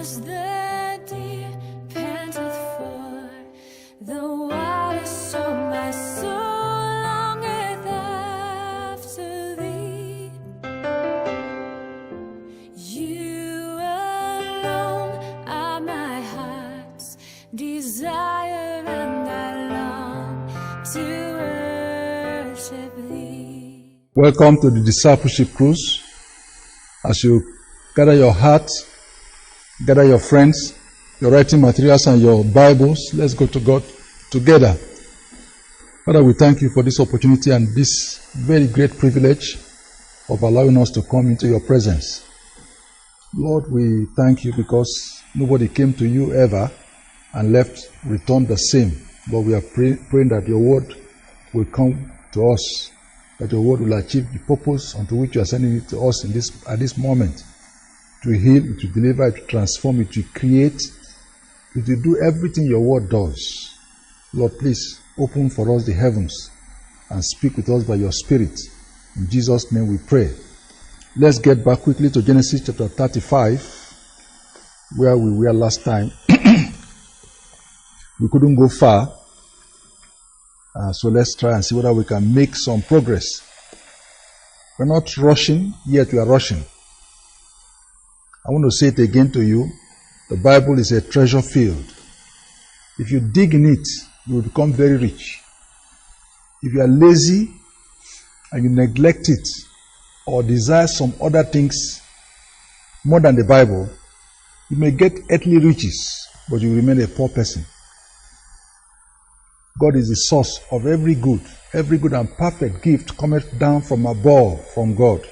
as the deer panteth for the water, so my soul longeth after thee. You alone are my heart's desire, and I long to worship thee. Welcome to the Discipleship Cruise. As you gather your heart, gather your friends, your writing materials and your Bibles, let's go to God together. Father, we thank you for this opportunity and this very great privilege of allowing us to come into your presence. Lord, we thank you because nobody came to you ever and returned the same. But we are praying that your word will come to us, that your word will achieve the purpose unto which you are sending it to us at this moment. To heal, to deliver, to transform, to create, to do everything your word does. Lord, please open for us the heavens and speak with us by your Spirit. In Jesus' name we pray. Let's get back quickly to Genesis chapter 35, where we were last time. We couldn't go far. So let's try and see whether we can make some progress. We're not rushing, yet we are rushing. I want to say it again to you. The Bible is a treasure field. If you dig in it, you will become very rich. If you are lazy and you neglect it or desire some other things more than the Bible, you may get earthly riches, but you will remain a poor person. God is the source of every good and perfect gift cometh down from above, from God,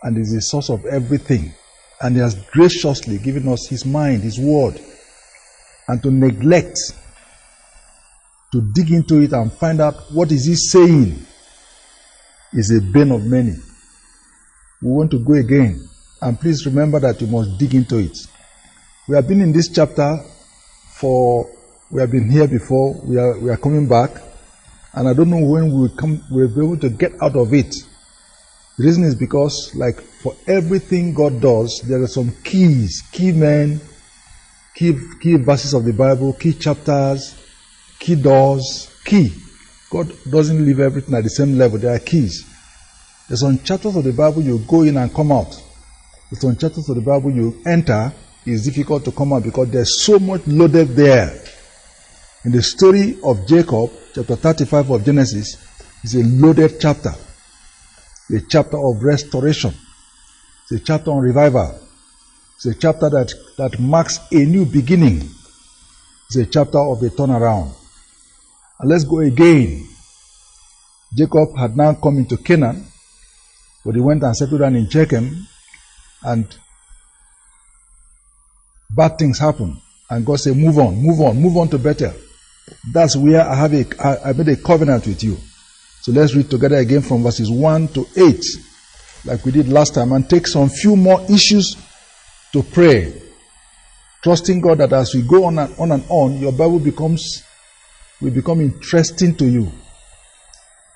and is the source of everything. And He has graciously given us His mind, His word, and to neglect, to dig into it and find out what is He saying is a bane of many. We want to go again, and please remember that you must dig into it. We have been in this chapter we have been here before, we are coming back, and I don't know when we'll be able to get out of it. The reason is because, like for everything God does, there are some keys, key verses of the Bible, key chapters, key doors, key. God doesn't leave everything at the same level. There are keys. There's some chapters of the Bible you go in and come out. There's some chapters of the Bible you enter, it's difficult to come out because there's so much loaded there. In the story of Jacob, chapter 35 of Genesis, is a loaded chapter. A chapter of restoration. It's a chapter on revival. It's a chapter that marks a new beginning. It's a chapter of a turnaround. And let's go again. Jacob had now come into Canaan, but he went and settled down in Shechem, and bad things happened. And God said, move on to Bethel. That's where I made a covenant with you. So let's read together again from verses 1 to 8, like we did last time, and take some few more issues to pray. Trusting God that as we go on and on, your Bible will become interesting to you.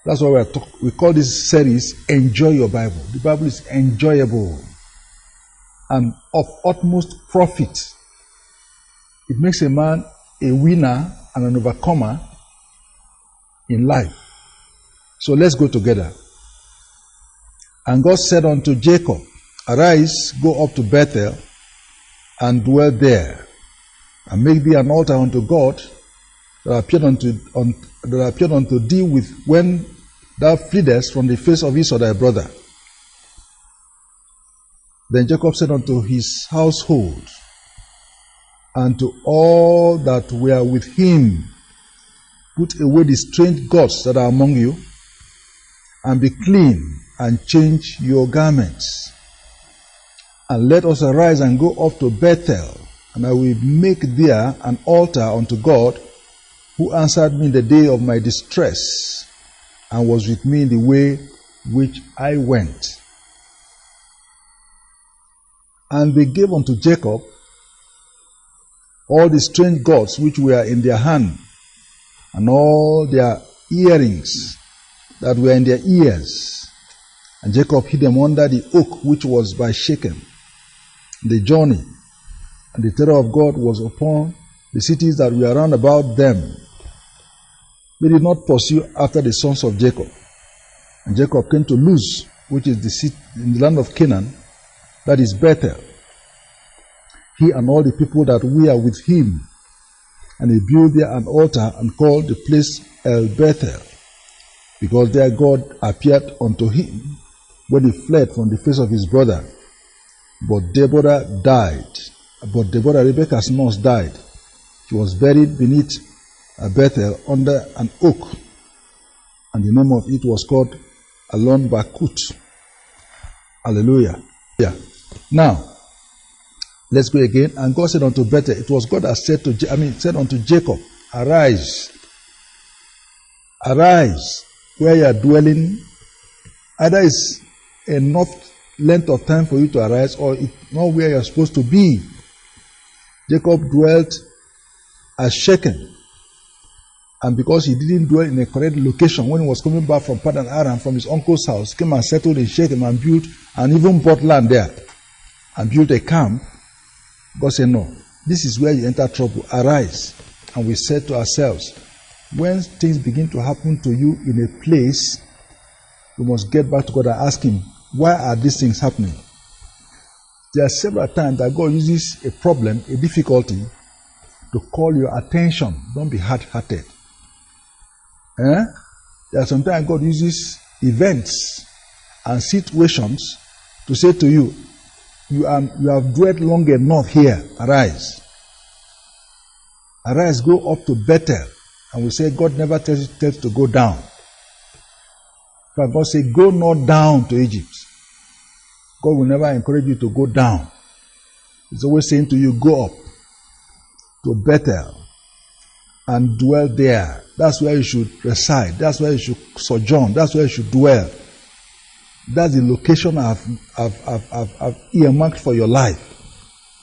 That's why we call this series, Enjoy Your Bible. The Bible is enjoyable and of utmost profit. It makes a man a winner and an overcomer in life. So let's go together. And God said unto Jacob, arise, go up to Bethel, and dwell there, and make thee an altar unto God that appeared unto thee when thou fleedest from the face of Esau thy brother. Then Jacob said unto his household, and to all that were with him, put away the strange gods that are among you, and be clean, and change your garments. And let us arise and go up to Bethel, and I will make there an altar unto God, who answered me in the day of my distress, and was with me in the way which I went. And they gave unto Jacob all the strange gods which were in their hand, and all their earrings that were in their ears. And Jacob hid them under the oak which was by Shechem. The journey And the terror of God was upon the cities that were round about them. They did not pursue after the sons of Jacob. And Jacob came to Luz, which is the city in the land of Canaan, that is Bethel. He and all the people that were with him. And he built there an altar and called the place El Bethel, because there God appeared unto him when he fled from the face of his brother. But Deborah died. But Deborah, Rebekah's nurse, died. She was buried beneath Bethel under an oak, and the name of it was called Alon Bakut. Hallelujah. Yeah. Now, let's go again. And God said unto Bethel, it was God that said unto Jacob, arise, arise, where you are dwelling. Either is enough length of time for you to arise, or it's not where you are supposed to be. Jacob dwelt at Shechem, and because he didn't dwell in a correct location, when he was coming back from Padan Aram from his uncle's house, came and settled in Shechem and built, and even bought land there and built a camp. God said, no, this is where you enter trouble. Arise. And we said to ourselves, when things begin to happen to you in a place, you must get back to God and ask him, why are these things happening? There are several times that God uses a problem, a difficulty, to call your attention. Don't be hard-hearted. There are sometimes God uses events and situations to say to you, you have dwelt long enough here. Arise. Arise, go up to Bethel. And we say God never tells you to go down. But God said, go not down to Egypt. God will never encourage you to go down. He's always saying to you, go up to Bethel and dwell there. That's where you should reside. That's where you should sojourn. That's where you should dwell. That's the location I've earmarked for your life.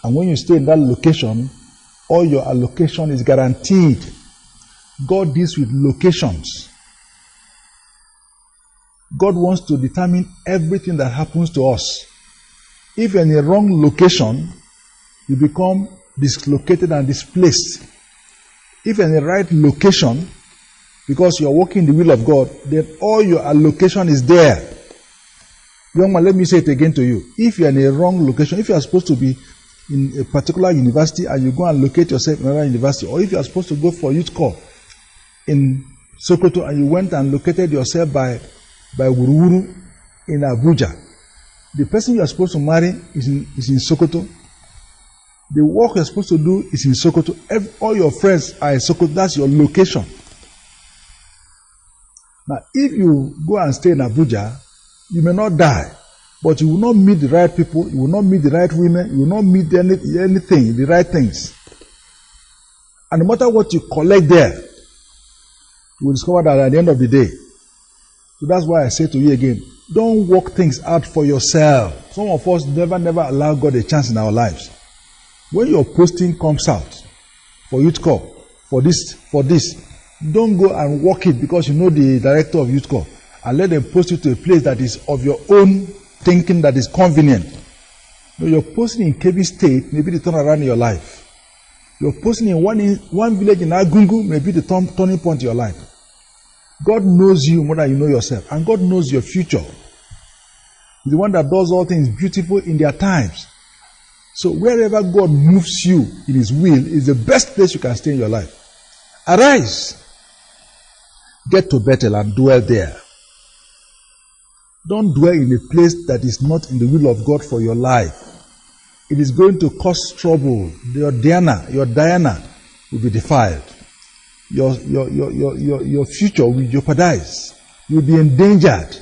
And when you stay in that location, all your allocation is guaranteed. God deals with locations. God wants to determine everything that happens to us. If you're in a wrong location, you become dislocated and displaced. If you're in the right location, because you're walking the will of God, then all your allocation is there. Young man, let me say it again to you. If you're in a wrong location, if you're supposed to be in a particular university and you go and locate yourself in another university, or if you're supposed to go for youth corps in Sokoto and you went and located yourself by Wuruwuru in Abuja, the person you're supposed to marry is in Sokoto. The work you're supposed to do is in Sokoto. All your friends are in Sokoto. That's your location. Now, if you go and stay in Abuja, you may not die, but you will not meet the right people, you will not meet the right women, you will not meet anything, the right things. And no matter what you collect there, you will discover that at the end of the day. So that's why I say to you again, don't work things out for yourself. Some of us never allow God a chance in our lives. When your posting comes out for youth corps, for this, don't go and work it because you know the director of youth corps, and let them post you to a place that is of your own thinking, that is convenient. No, you're posting in Kebbi State, maybe the turnaround in your life. You're posting in one village in Agungu, maybe the turning point in your life. God knows you more than you know yourself, and God knows your future. He's the one that does all things beautiful in their times. So wherever God moves you in His will is the best place you can stay in your life. Arise. Get to Bethel and dwell there. Don't dwell in a place that is not in the will of God for your life. It is going to cause trouble. Your Diana will be defiled. Your future will be jeopardized. You'll be endangered.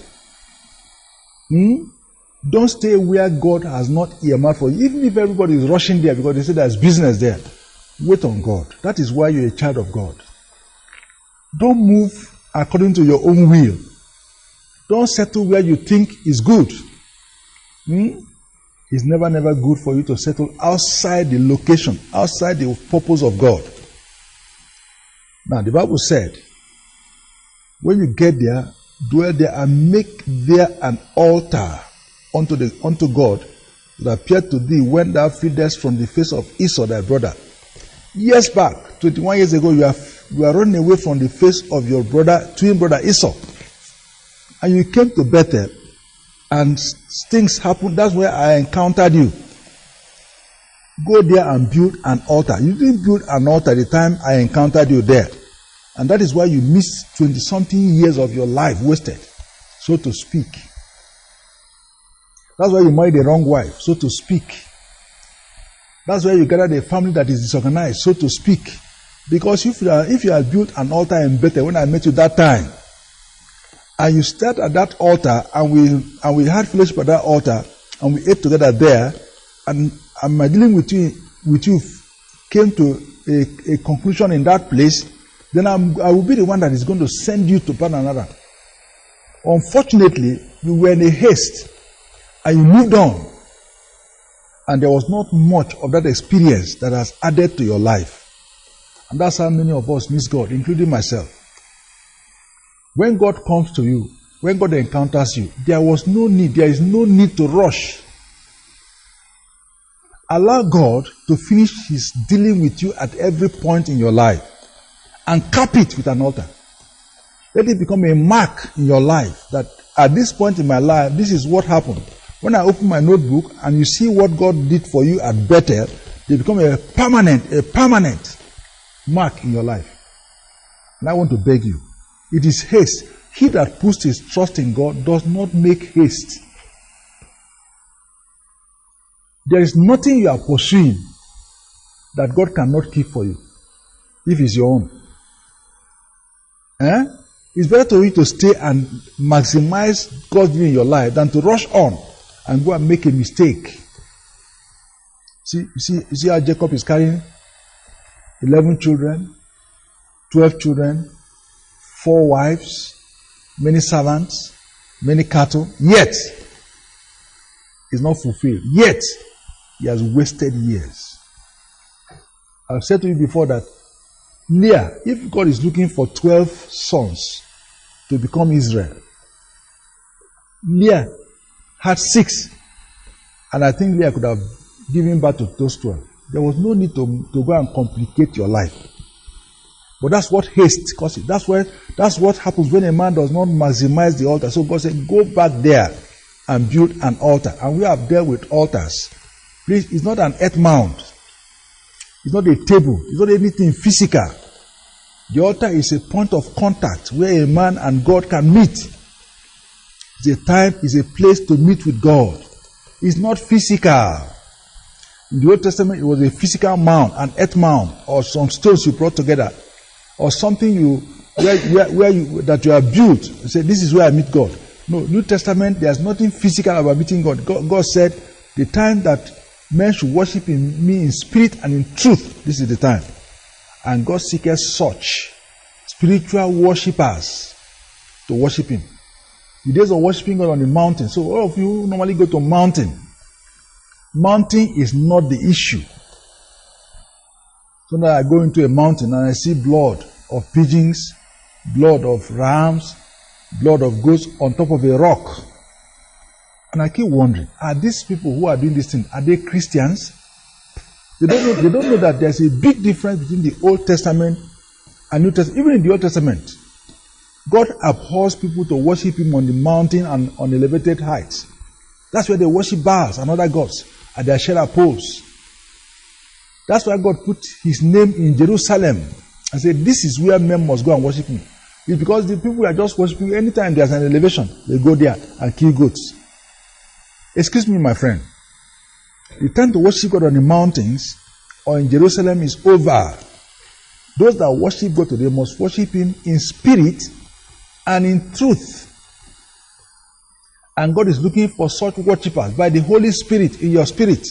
Don't stay where God has not earmarked for you. Even if everybody is rushing there because they say there's business there, wait on God. That is why you're a child of God. Don't move according to your own will. Don't settle where you think is good. It's never good for you to settle outside the location, outside the purpose of God. Now, the Bible said, when you get there, dwell there and make there an altar unto God that appeared to thee when thou feedest from the face of Esau thy brother. Years back, 21 years ago, you are running away from the face of your brother, twin brother Esau. And you came to Bethel, and things happened. That's where I encountered you. Go there and build an altar. You didn't build an altar the time I encountered you there. And that is why you missed 20-something years of your life wasted, so to speak. That's why you married the wrong wife, so to speak. That's why you gathered a family that is disorganized, so to speak. Because if you had built an altar in Bethel when I met you that time, and you start at that altar, and we had fellowship at that altar, and we ate together there, and my dealing with you came to a conclusion in that place, then I will be the one that is going to send you to Pananara. Unfortunately, you were in a haste, and you moved on, and there was not much of that experience that has added to your life. And that's how many of us miss God, including myself. When God comes to you, when God encounters you, there is no need to rush. Allow God to finish His dealing with you at every point in your life, and cap it with an altar. Let it become a mark in your life that at this point in my life, this is what happened. When I open my notebook and you see what God did for you at Bethel, they become a permanent mark in your life. And I want to beg you, it is haste. He that puts his trust in God does not make haste. There is nothing you are pursuing that God cannot keep for you, if it's your own. It's better for you to stay and maximize God's will in your life than to rush on and go and make a mistake. You see how Jacob is carrying 11 children, 12 children, 4 wives, many servants, many cattle, yet it's not fulfilled. Yet he has wasted years. I've said to you before that Leah, if God is looking for 12 sons to become Israel, Leah had 6, and I think Leah could have given birth to those 12. There was no need to go and complicate your life. But that's what haste causes. That's what happens when a man does not maximize the altar. So God said, go back there and build an altar. And we have dealt with altars. Please, it's not an earth mound. It's not a table. It's not anything physical. The altar is a point of contact where a man and God can meet. It's a time, it's a place to meet with God. It's not physical. In the Old Testament, it was a physical mound, an earth mound, or some stones you brought together, or something that you have built. You say, this is where I meet God. No, New Testament, there's nothing physical about meeting God. God said, the time that men should worship me in spirit and in truth, this is the time. And God seeketh such spiritual worshippers to worship Him. The days of worshiping God on the mountain. So all of you normally go to mountain. Mountain is not the issue. So now I go into a mountain and I see blood of pigeons, blood of rams, blood of goats on top of a rock. And I keep wondering, are these people who are doing this thing, are they Christians? They don't know that there's a big difference between the Old Testament and New Testament. Even in the Old Testament, God abhors people to worship Him on the mountain and on elevated heights. That's where they worship Baals and other gods at their Asherah poles. That's why God put His name in Jerusalem and said, this is where men must go and worship Me. It's because the people are just worshiping. Anytime there's an elevation, they go there and kill goats. Excuse me, my friend. The time to worship God on the mountains or in Jerusalem is over. Those that worship God today must worship Him in spirit and in truth. And God is looking for such worshippers by the Holy Spirit in your spirit.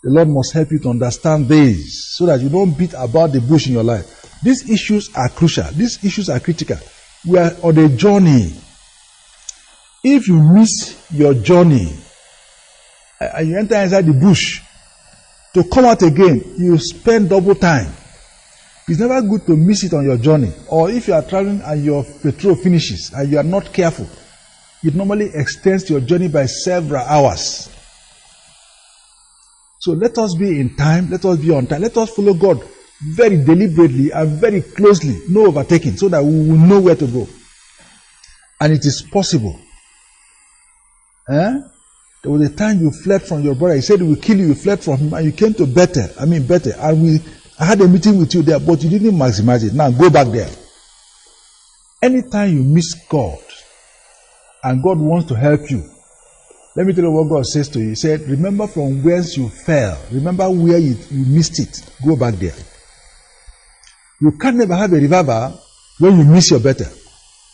The Lord must help you to understand this so that you don't beat about the bush in your life. These issues are crucial. These issues are critical. We are on a journey. If you miss your journey and you enter inside the bush, to come out again, you spend double time. It's never good to miss it on your journey. Or if you are traveling and your petrol finishes and you are not careful, it normally extends your journey by several hours. So let us be in time, let us be on time, let us follow God very deliberately and very closely, no overtaking, so that we will know where to go. And it is possible. There was a time you fled from your brother. He said he will kill you. You fled from him and you came to Bethel. And I had a meeting with you there, but you didn't maximize it. Now go back there. Anytime you miss God and God wants to help you, let me tell you what God says to you. He said, remember from whence you fell. Remember where you missed it. Go back there. You can never have a revival when you miss your Bethel.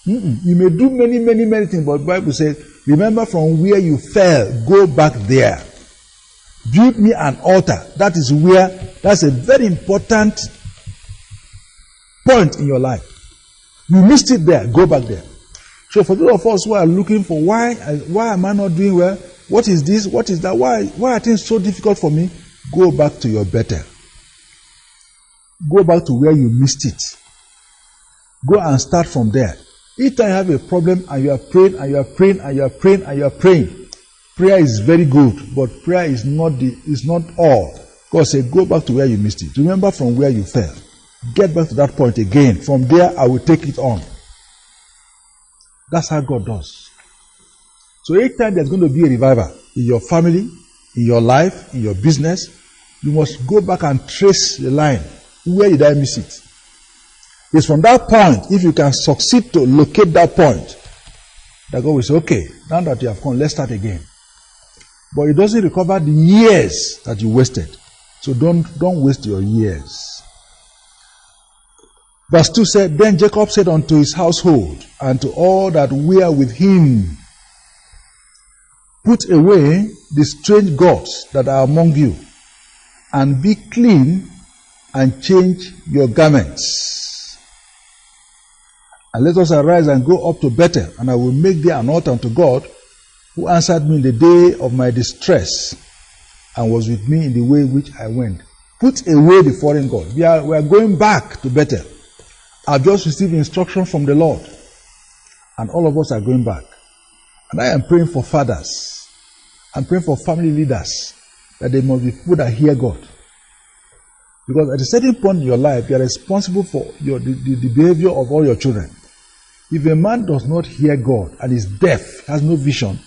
You may do many things, but the Bible says, remember from where you fell, go back there. Build me an altar. That's a very important point in your life. You missed it there, go back there. So for those of us who are looking for why am I not doing well? What is this? What is that? Why are things so difficult for me? Go back to your Bethel. Go back to where you missed it. Go and start from there. Each time you have a problem and you are praying and you are praying and you are praying and you are praying, prayer is very good, but prayer is not all. God said, go back to where you missed it. Remember from where you fell. Get back to that point again. From there, I will take it on. That's how God does. So each time there's going to be a revival in your family, in your life, in your business, you must go back and trace the line. Where did I miss it? It's from that point, if you can succeed to locate that point, that God will say, okay, now that you have come, let's start again. But it doesn't recover the years that you wasted. So don't waste your years. Verse 2 said, then Jacob said unto his household and to all that were with him, put away the strange gods that are among you, and be clean and change your garments. And let us arise and go up to Bethel, and I will make there an altar unto God, who answered me in the day of my distress, and was with me in the way which I went. Put away the foreign god. We are going back to Bethel. I've just received instruction from the Lord, and all of us are going back. And I am praying for fathers. I'm praying for family leaders, that they must be people that hear God. Because at a certain point in your life, you are responsible for the behavior of all your children. If a man does not hear God and is deaf, has no vision,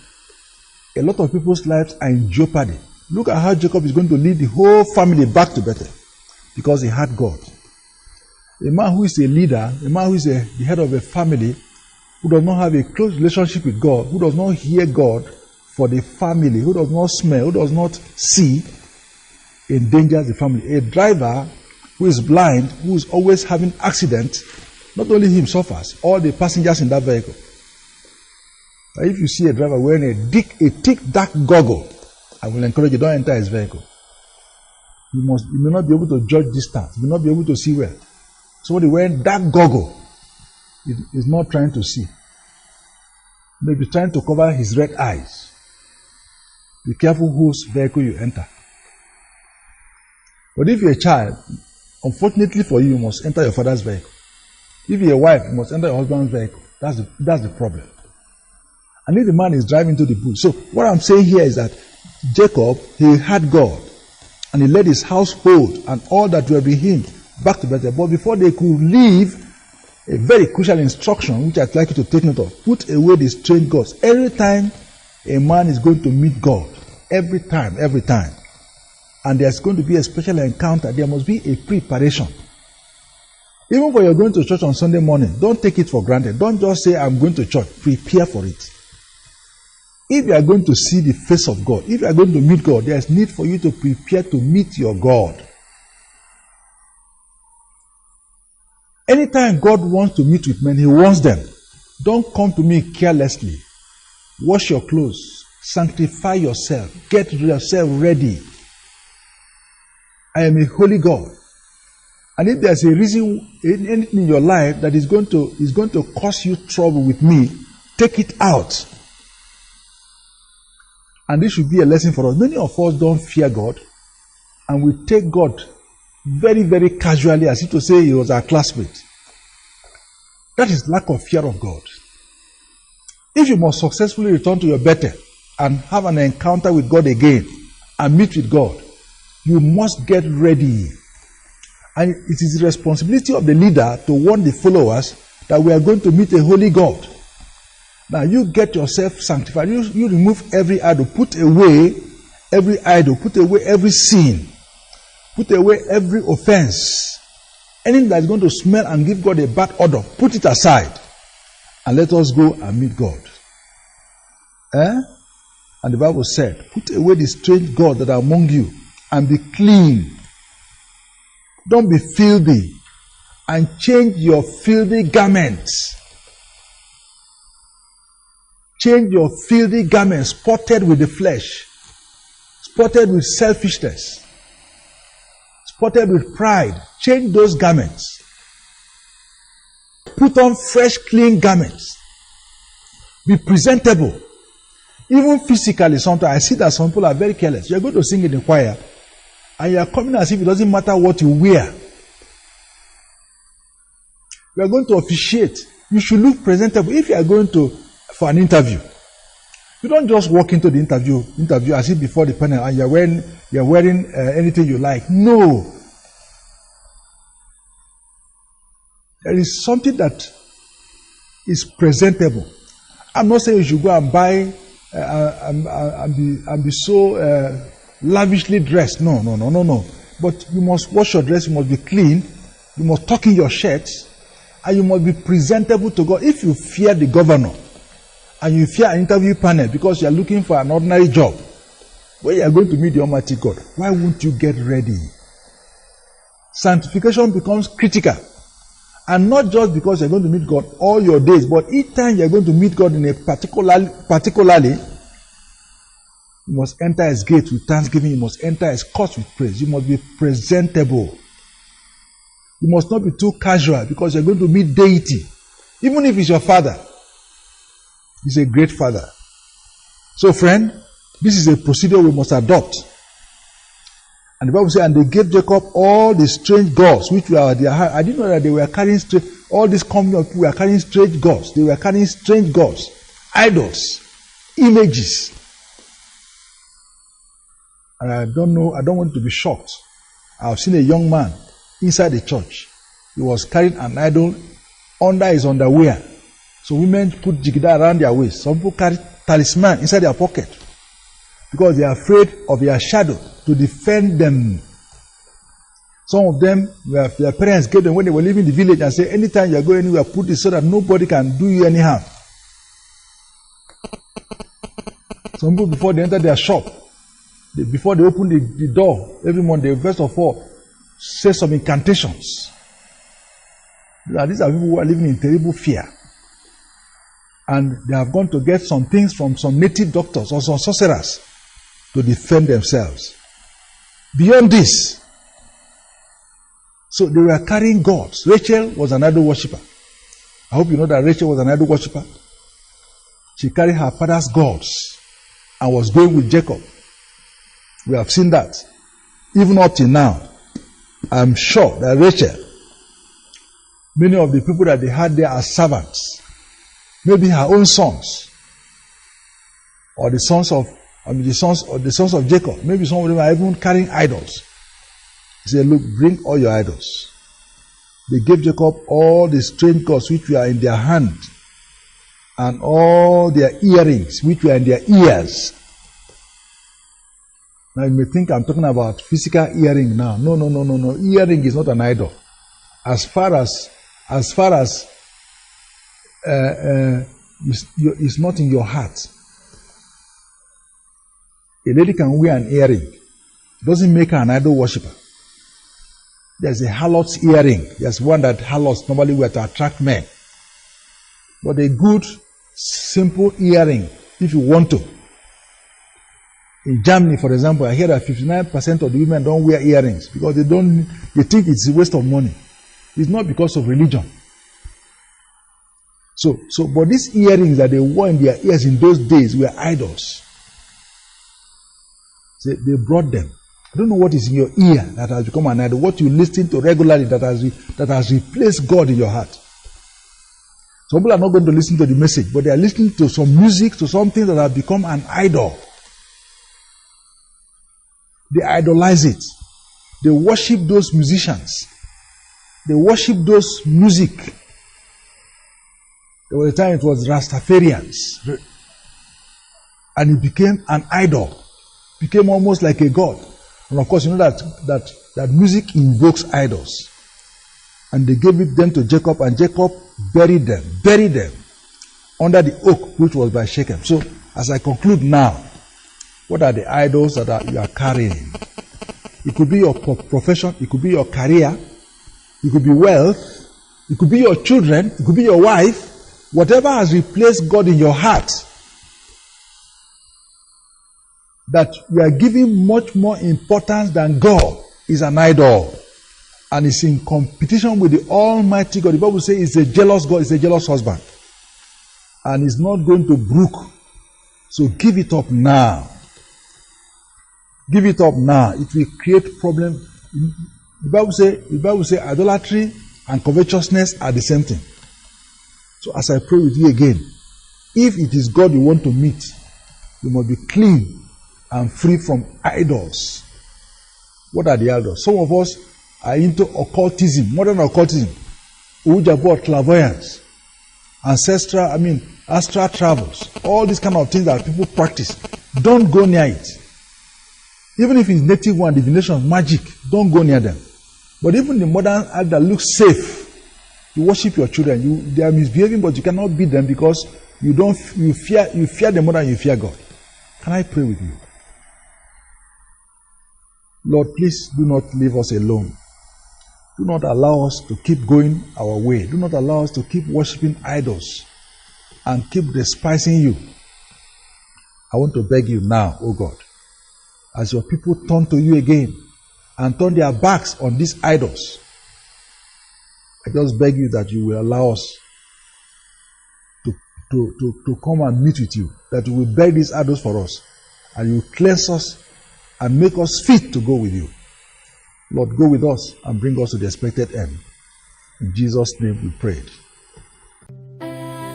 a lot of people's lives are in jeopardy. Look at how Jacob is going to lead the whole family back to Bethel, because he had God. A man who is a leader, a man who is the head of a family, who does not have a close relationship with God, who does not hear God for the family, who does not smell, who does not see, endangers the family. A driver who is blind, who is always having accidents, not only him suffers, all the passengers in that vehicle. But if you see a driver wearing a thick dark goggle, I will encourage you, don't enter his vehicle. You may not be able to judge distance, you may not be able to see well. Somebody wearing dark goggle is not trying to see. Maybe trying to cover his red eyes. Be careful whose vehicle you enter. But if you're a child, unfortunately for you, you must enter your father's vehicle. If you're a wife, you must enter your husband's vehicle. That's the problem. And if the man is driving to the bush. So what I'm saying here is that Jacob, he had God, and he led his household and all that were with him back to Bethel. But before they could leave, a very crucial instruction, which I'd like you to take note of: put away the strange gods. Every time a man is going to meet God, every time, and there's going to be a special encounter, there must be a preparation. Even when you're going to church on Sunday morning, don't take it for granted. Don't just say, I'm going to church. Prepare for it. If you are going to see the face of God, if you are going to meet God, there is need for you to prepare to meet your God. Anytime God wants to meet with men, He wants them. Don't come to me carelessly. Wash your clothes. Sanctify yourself. Get yourself ready. I am a holy God. And if there's a reason in your life that is going to cause you trouble with me, take it out. And this should be a lesson for us. Many of us don't fear God, and we take God very, very casually, as if to say He was our classmate. That is lack of fear of God. If you must successfully return to your Bethel and have an encounter with God again and meet with God, You must get ready. And it is the responsibility of the leader to warn the followers that we are going to meet a holy God. Now you get yourself sanctified. You remove every idol. Put away every idol. Put away every sin. Put away every offense. Anything that is going to smell and give God a bad odor, put it aside. And let us go and meet God. And the Bible said, put away the strange gods that are among you and be clean. Don't be filthy. And change your filthy garments. Change your filthy garments spotted with the flesh, spotted with selfishness, spotted with pride. Change those garments. Put on fresh, clean garments. Be presentable. Even physically, sometimes I see that some people are very careless. You're going to sing in the choir, and you're coming as if it doesn't matter what you wear. You are going to officiate. You should look presentable. If you are going for an interview, you don't just walk into the interview as if before the panel and you're wearing anything you like. No. There is something that is presentable. I'm not saying you should go and buy and be so lavishly dressed. No. But you must wash your dress. You must be clean. You must tuck in your shirts. And you must be presentable to God. If you fear the governor and you fear an interview panel because you are looking for an ordinary job where you are going to meet the Almighty God, why won't you get ready? Sanctification becomes critical. And not just because you are going to meet God all your days, but each time you are going to meet God in a particularly, you must enter His gate with thanksgiving. You must enter His courts with praise. You must be presentable. You must not be too casual because you're going to meet deity. Even if it's your father. He's a great father. So friend, this is a procedure we must adopt. And the Bible says, and they gave Jacob all the strange gods which were at their heart. I didn't know that they were carrying all this company of people were carrying strange gods. They were carrying strange gods, idols, images. And I don't want to be shocked. I've seen a young man inside the church. He was carrying an idol under his underwear. So women put jigida around their waist. Some people carry talisman inside their pocket because they are afraid of their shadow to defend them. Some of them, their parents gave them when they were leaving the village and say, anytime you go anywhere, put this so that nobody can do you any harm. Some people, before they enter their shop, before they open the door every morning, they first of all say some incantations. These are people who are living in terrible fear. And they have gone to get some things from some native doctors or some sorcerers to defend themselves. Beyond this, so they were carrying gods. Rachel was an idol worshipper. I hope you know that Rachel was an idol worshipper. She carried her father's gods and was going with Jacob. We have seen that. Even up till now, I'm sure that Rachel, many of the people that they had there as servants, maybe her own sons, or the sons of Jacob, maybe some of them are even carrying idols. He said, look, bring all your idols. They gave Jacob all the strange gods which were in their hand, and all their earrings which were in their ears. Now you may think I'm talking about physical earring now. No. Earring is not an idol. As far as it's not in your heart. A lady can wear an earring. It doesn't make her an idol worshipper. There's a harlot's earring. There's one that harlots normally wear to attract men. But a good, simple earring, if you want to. In Germany, for example, I hear that 59% of the women don't wear earrings because they think it's a waste of money. It's not because of religion. But these earrings that they wore in their ears in those days were idols. So they brought them. I don't know what is in your ear that has become an idol, what you listen to regularly that has replaced God in your heart. Some people are not going to listen to the message, but they are listening to some music, to something that has become an idol. They idolize it. They worship those musicians. They worship those music. There was a time it was Rastafarians. And it became an idol. Became almost like a god. And of course, you know that music invokes idols. And they gave it them to Jacob, and Jacob buried them under the oak which was by Shechem. So, as I conclude now, what are the idols that you are carrying? It could be your profession, it could be your career, it could be wealth, it could be your children, it could be your wife. Whatever has replaced God in your heart, that you are giving much more importance than God, is an idol. And it's in competition with the Almighty God. The Bible says it's a jealous God, it's a jealous husband. And it's not going to brook. So give it up now. Give it up now. It will create problem. The Bible says idolatry and covetousness are the same thing. So as I pray with you again, if it is God you want to meet, you must be clean and free from idols. What are the idols? Some of us are into occultism, modern occultism, Ujabo, clairvoyance, astral travels, all these kind of things that people practice. Don't go near it. Even if it's native one, divination, magic, don't go near them. But even the modern art that looks safe, you worship your children, they are misbehaving, but you cannot beat them because you fear them more than you fear God. Can I pray with you? Lord, please do not leave us alone. Do not allow us to keep going our way. Do not allow us to keep worshiping idols and keep despising you. I want to beg you now, oh God, as your people turn to you again and turn their backs on these idols, I just beg you that you will allow us to come and meet with you, that you will beg these idols for us, and you will cleanse us and make us fit to go with you. Lord, go with us and bring us to the expected end. In Jesus' name we pray.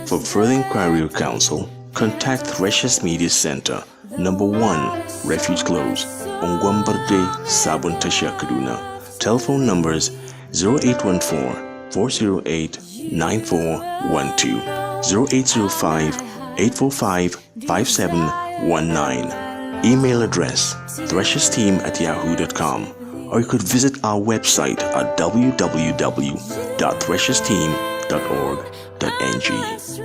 For further inquiry or counsel, contact Threshers Media Center, number 1, Refuge Close, Ongwambarde, Sabon Tasha, Kaduna. Telephone numbers 0814-408-9412, 0805-845-5719. Email address threshersteam@yahoo.com, or you could visit our website at www.threshersteam.org.ng.